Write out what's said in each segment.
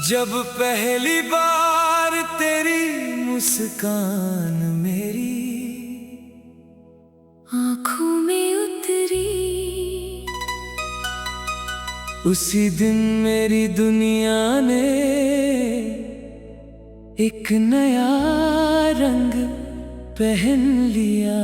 जब पहली बार तेरी मुस्कान मेरी आँखों में उतरी, उसी दिन मेरी दुनिया ने एक नया रंग पहन लिया।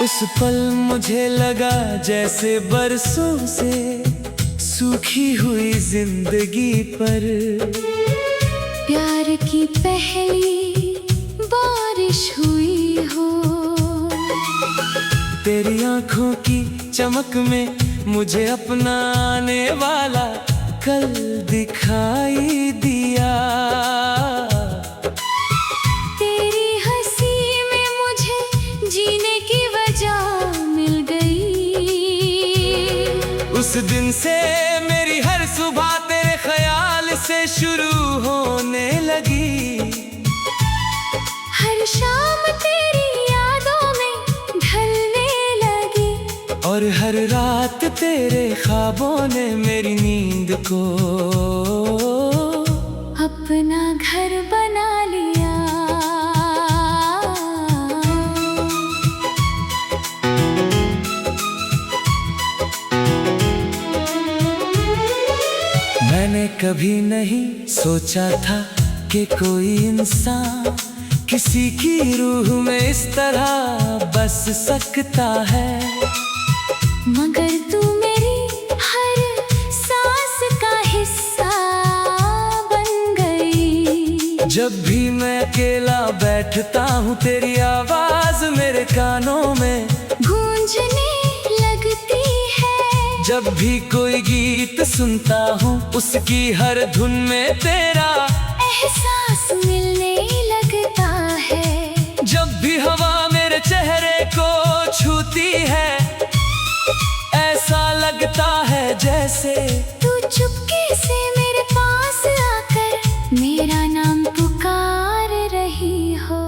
उस पल मुझे लगा जैसे बरसों से सूखी हुई जिंदगी पर प्यार की पहली बारिश हुई हो। तेरी आंखों की चमक में मुझे अपना आने वाला कल दिखाई दिया। तेरी हंसी में मुझे जीने की वजह मिल गई। उस दिन से मेरी हर सुबह तेरे ख्याल से शुरू होने लगी। हर शाम तेरी यादों में ढलने लगी, और हर रात तेरे ख्वाबों ने मेरी नींद को अपना घर बना लिया। मैंने कभी नहीं सोचा था कि कोई इंसान किसी की रूह में इस तरह बस सकता है। मगर तू मेरी हर सांस का हिस्सा बन गई। जब भी मैं अकेला बैठता हूँ तेरी आवाज मेरे कानों में गूंजने लगती है। जब भी कोई गीत सुनता हूँ उसकी हर धुन में तेरा एहसास मिलने लगता है। जब भी हवा मेरे चेहरे को छूती है ऐसा लगता है जैसे तू चुपके से मेरे पास आकर मेरा नाम पुकार रही हो।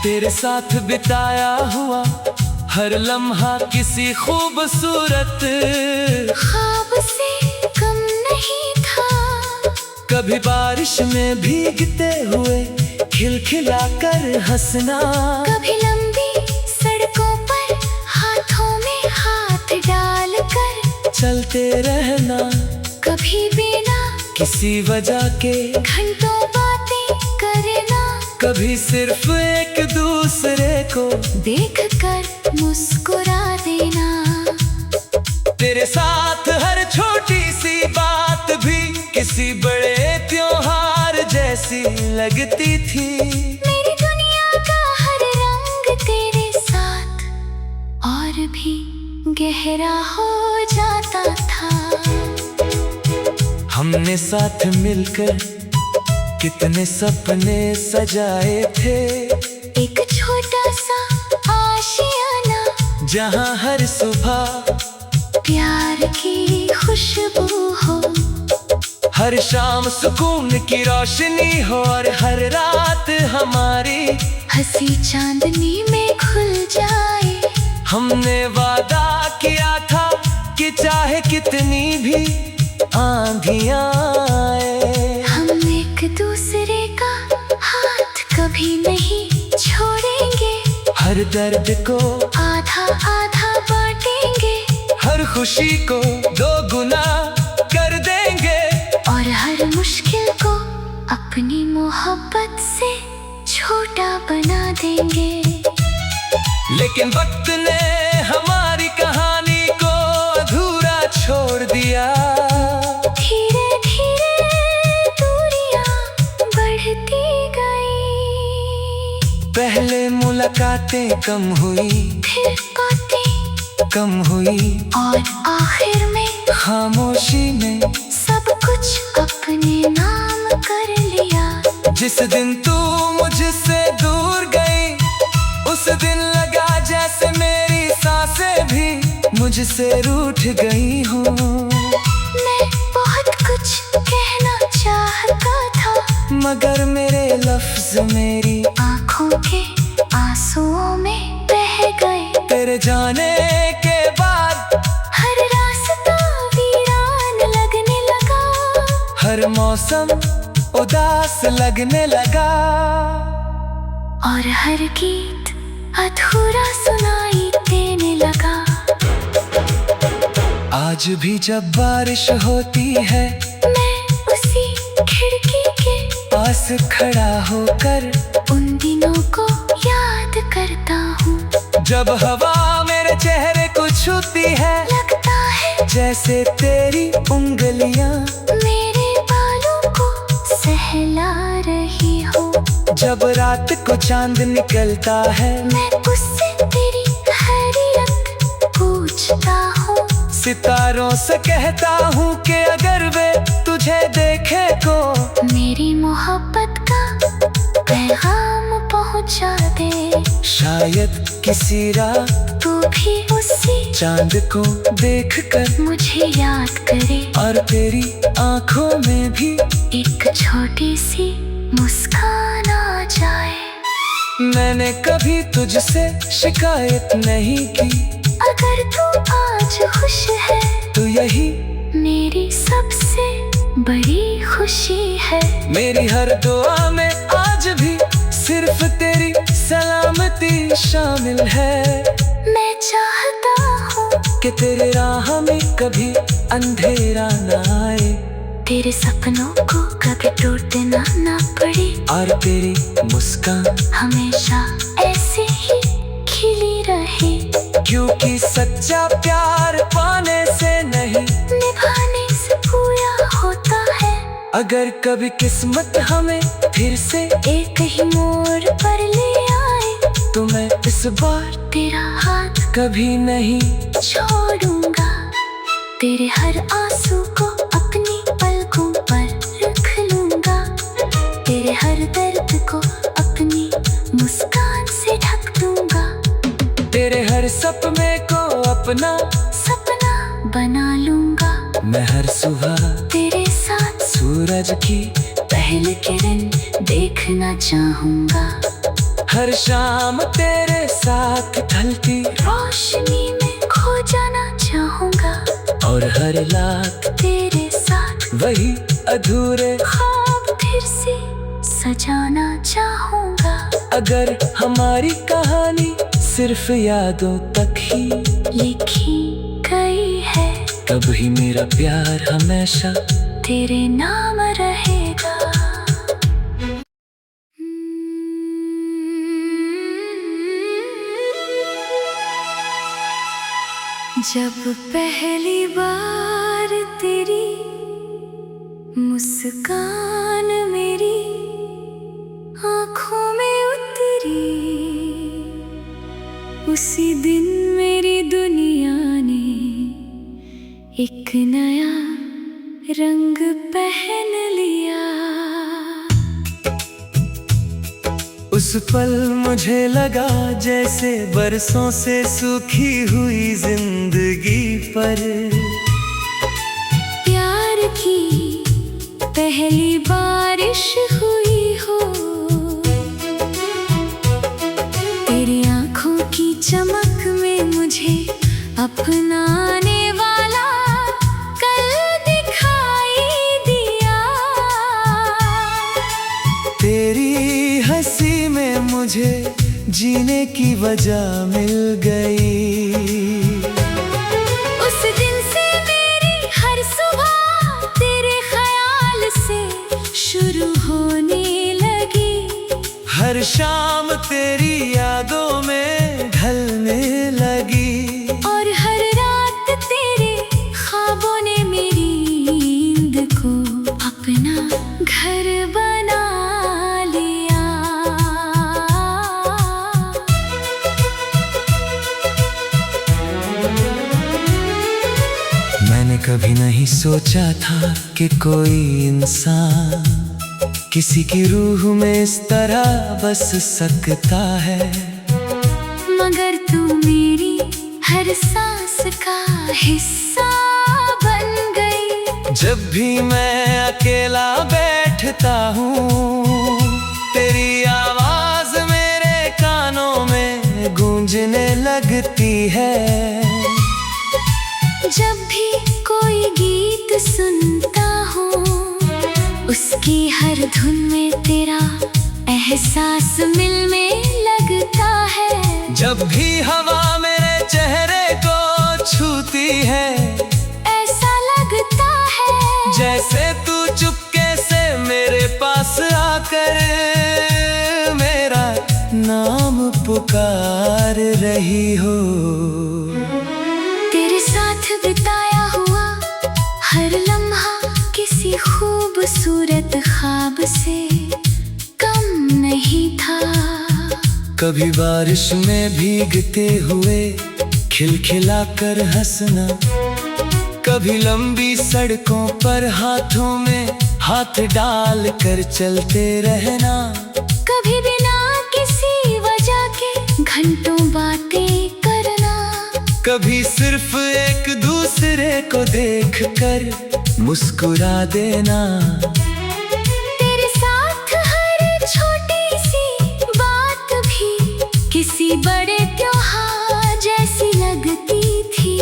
तेरे साथ बिताया हुआ हर लम्हा किसी खूबसूरत ख्वाब से कम नहीं था। कभी बारिश में भीगते हुए खिलखिला कर हंसना, कभी लंबी सड़कों पर हाथों में हाथ डालकर चलते रहना, कभी बिना किसी वजह के घंटों बातें करना, कभी सिर्फ एक दूसरे को देखकर मुस्कुरा देना। तेरे साथ हर छोटी सी बात भी किसी बड़े त्योहार जैसी लगती थी। मेरी दुनिया का हर रंग तेरे साथ और भी गहरा हो जाता था। हमने साथ मिलकर कितने सपने सजाए थे। एक छोटा सा आशियाना जहाँ हर सुबह प्यार की खुशबू हो, हर शाम सुकून की रोशनी हो, और हर रात हमारी हंसी चांदनी में खुल जाए। हमने वादा किया था कि चाहे कितनी भी आंधियां आए हम एक दूसरे का हाथ कभी नहीं छोड़ेंगे। हर दर्द को आधा आधा बांटेंगे, हर खुशी को दो गुना कर देंगे, और हर मुश्किल को अपनी मोहब्बत से छोटा बना देंगे। लेकिन वक्त ने हमारी कहानी को अधूरा छोड़ दिया। धीरे धीरे दूरियां बढ़ती गई। पहले मुलाकातें कम हुई, फिर बातें कम हुई, और आखिर में खामोशी में सब कुछ अपने नाम कर लिया। जिस दिन तू मुझसे दूर गई उस दिन लगा जैसे मेरी सांसें भी मुझसे रूठ गई हूँ। मैं बहुत कुछ कहना चाहता था, मगर मेरे लफ्ज मेरी आँखों के आंसुओं में बह गए। तेरे जाने के बाद हर रास्ता मौसम उदास लगने लगा, और हर गीत अधूरा सुनाई देने लगा। आज भी जब बारिश होती है, मैं उसी खिड़की के पास खड़ा होकर उन दिनों को याद करता हूँ। जब हवा मेरे चेहरे को छूती है, लगता है जैसे तेरी उंगलियां मेरे बालों को सहला रही हो। जब रात को चांद निकलता है, मैं उससे तेरी खैरियत पूछता हूँ। सितारों से कहता हूँ कि अगर वे तुझे देखे को मेरी मोहब्बत का पैगाम पहुँचा दे। शायद किसी रात तू भी उसी चांद को देखकर मुझे याद करे, और तेरी आंखों में भी एक छोटी सी मुस्कान आ जाए। मैंने कभी तुझसे शिकायत नहीं की, अगर तू आज खुश है तो यही मेरी सबसे बड़ी खुशी है। मेरी हर दुआ में आज भी सिर्फ तेरी सलामती शामिल है। मैं चाहता हूँ कि तेरे राह में कभी अंधेरा न आए, तेरे सपनों को कभी टूटना ना पड़े, और तेरी मुस्कान हमेशा ऐसे ही खिली रहे। क्योंकि सच्चा प्यार पाने से नहीं, निभाने से पूरा होता है। अगर कभी किस्मत हमें फिर से एक ही मोड़ पर ले आए, तो मैं इस बार तेरा हाथ कभी नहीं छोड़ूंगा। तेरे हर आंसू को अपनी पलकों पर रख लूंगा, तेरे हर दर्द को अपनी मुस्कान से ढक दूंगा। तेरे हर सपने को अपना सपना बना लूंगा। मैं हर सुबह तेरे साथ सूरज की पहली किरण देखना चाहूंगा। हर शाम तेरे साथ ढलती रोशनी में खो जाना चाहूंगा, और हर रात तेरे साथ वही अधूरे ख्वाब फिर से सजाना चाहूंगा। अगर हमारी कहानी सिर्फ यादों तक ही लिखी गई है, कभी मेरा प्यार हमेशा तेरे नाम रहेगा। जब पहली बार तेरी मुस्कान मेरी आँखों में उतरी, उसी दिन मेरी दुनिया ने एक नया रंग पहन लिया। उस पल मुझे लगा जैसे बरसों से सूखी हुई जिंदगी पर प्यार की पहली बारिश हुई हो। तेरी आँखों की चमक में मुझे अपनाने वाला कल दिखाई दिया। तेरी हंसी में मुझे जीने की वजह मिल गई। उस दिन से मेरी हर सुबह तेरे ख्याल से शुरू होने लगी, हर शाम तेरी यादों में ढलने लगी, और हर रात तेरे ख्वाबों ने मेरी नींद को अपना घर बना लिया। मैंने कभी नहीं सोचा था कि कोई इंसान किसी की रूह में इस तरह बस सकता है। मगर तू मेरी हर सांस का हिस्सा बन गई। जब भी मैं अकेला बैठता हूँ, तेरी आवाज मेरे कानों में गूंजने लगती है। जब भी कोई गीत सुनता हूँ, उस की हर धुन में तेरा एहसास मिल में लगता है। जब भी हवा मेरे चेहरे को छूती है, ऐसा लगता है जैसे तू चुपके से मेरे पास आकर मेरा नाम पुकार रही हो। तेरे साथ बिताया हुआ हर लम्हा किसी खूबसूरत ख्वाब से कम नहीं था। कभी बारिश में भीगते हुए खिलखिला कर हंसना, कभी लंबी सड़कों पर हाथों में हाथ डाल कर चलते रहना, कभी बिना किसी वजह के घंटों बातें करना, कभी सिर्फ एक दूसरे को देखकर मुस्कुरा देना। तेरे साथ हर छोटी सी बात भी किसी बड़े त्योहार जैसी लगती थी।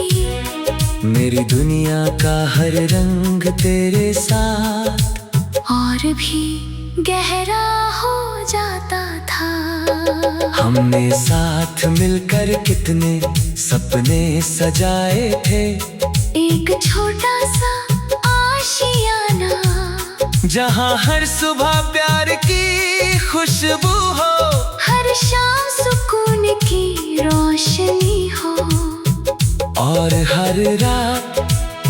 मेरी दुनिया का हर रंग तेरे साथ और भी गहरा हो जाता था। हमने साथ मिलकर कितने सपने सजाए थे। एक छोटा सा आशियाना जहाँ हर सुबह प्यार की खुशबू हो, हर शाम सुकून की रोशनी हो, और हर रात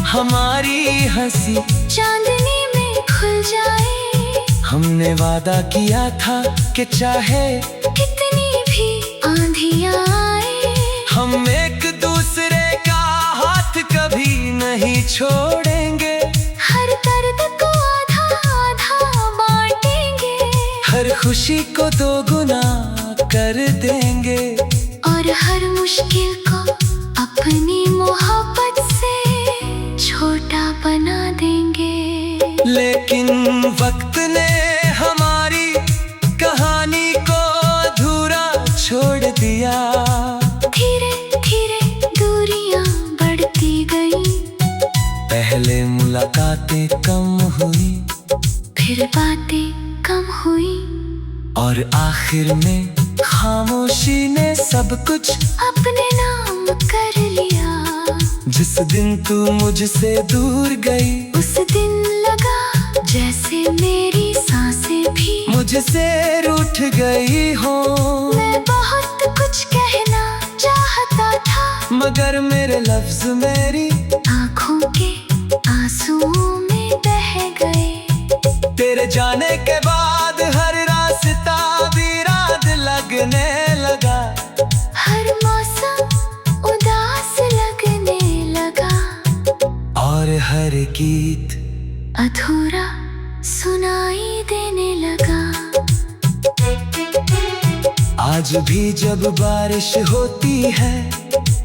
हमारी हंसी चांदनी में खुल जाए। हमने वादा किया था कि चाहे कितनी भी आंधियां आए, हम एक दूसरे का हाथ कभी नहीं छोड़ेंगे। हर दर्द को आधा आधा बांटेंगे, हर खुशी को दोगुना कर देंगे, और हर मुश्किल को अपनी मोहब्बत से छोटा बना देंगे। लेकिन वक्त ने हमारी कहानी को अधूरा छोड़ दिया। धीरे धीरे दूरियां बढ़ती गई, पहले मुलाकातें कम हुई, फिर बातें कम हुई, और आखिर में खामोशी ने सब कुछ अपने नाम कर लिया। जिस दिन तू मुझसे दूर गई, उस दिन लगा जैसे मेरी सांसें भी मुझसे रूठ गई हो। मैं बहुत कुछ कहना चाहता था, मगर मेरे लफ्ज मेरी आँखों के आंसुओं में बह गए। तेरे जाने के बाद हर रास्ता वीरान लगने लगा, हर मौसम उदास लगने लगा, और हर गीत अधूरा सुनाई देने लगा। आज भी जब बारिश होती है,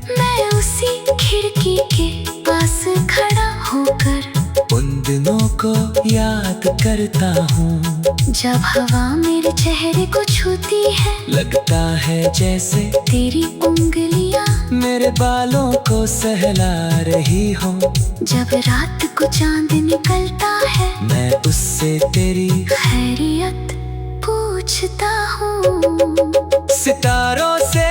मैं उसी खिड़की के पास खड़ा होकर उन दिनों को याद करता हूँ। जब हवा मेरे चेहरे को छूती है, लगता है जैसे तेरी उंगलियां मेरे बालों को सहला रही हो। जब रात को चांद निकलता है, मैं उससे तेरी खैरियत पूछता हूँ। सितारों से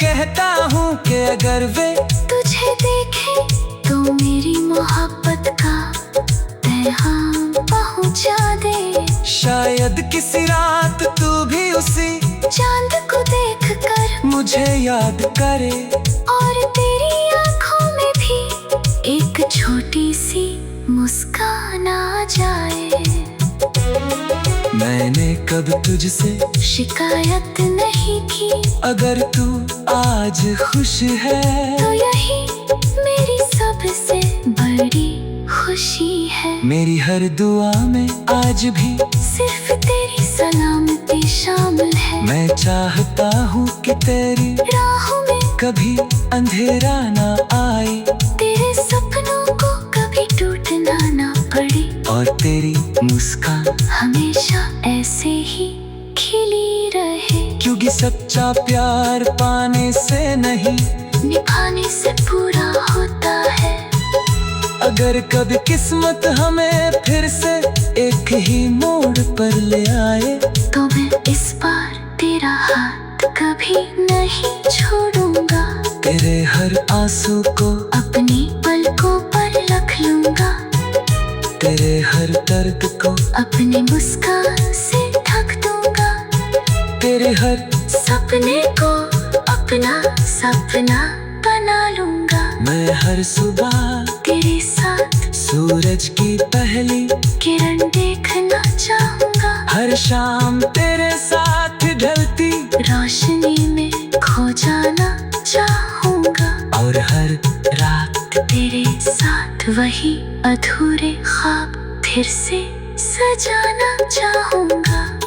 कहता हूँ कि अगर वे तुझे देखे तो मेरी मोहब्बत का पैगाम पहुँचा दे। शायद किसी रात तू भी उसी चांद को देखकर मुझे याद करे, और तेरी आँखों में भी एक छोटी सी मुस्कान आ जाए। मैंने कब तुझसे शिकायत नहीं की, अगर तू आज खुश है तो यही मेरी सबसे बड़ी खुशी है। मेरी हर दुआ में आज भी सिर्फ तेरी सलामती शामिल है। मैं चाहता हूँ कि तेरी राहों में कभी अंधेरा ना आए, तेरे सपनों को कभी टूटना ना पड़े, और तेरी मुस्कान हमेशा ऐसे ही खिली रहे। क्योंकि सच्चा प्यार पाने से नहीं, निभाने से पूरा होता है। अगर कभी किस्मत हमें फिर से एक ही मोड़ पर ले आए, तो मैं इस बार तेरा हाथ कभी नहीं छोड़ूंगा। तेरे हर आंसू को अपनी पलकों पर रख लूंगा। तेरे हर दर्द को अपनी मुस्कान से ढक दूंगा। तेरे हर सपने को अपना सपना बना लूंगा। मैं हर सुबह तेरे साथ सूरज की पहली किरण देखना चाहूंगा। हर शाम तेरे साथ ढलती रोशनी में खो जाना चाहूंगा। और हर रात तेरे साथ वही अधूरे ख्वाब फिर से सजाना चाहूंगा।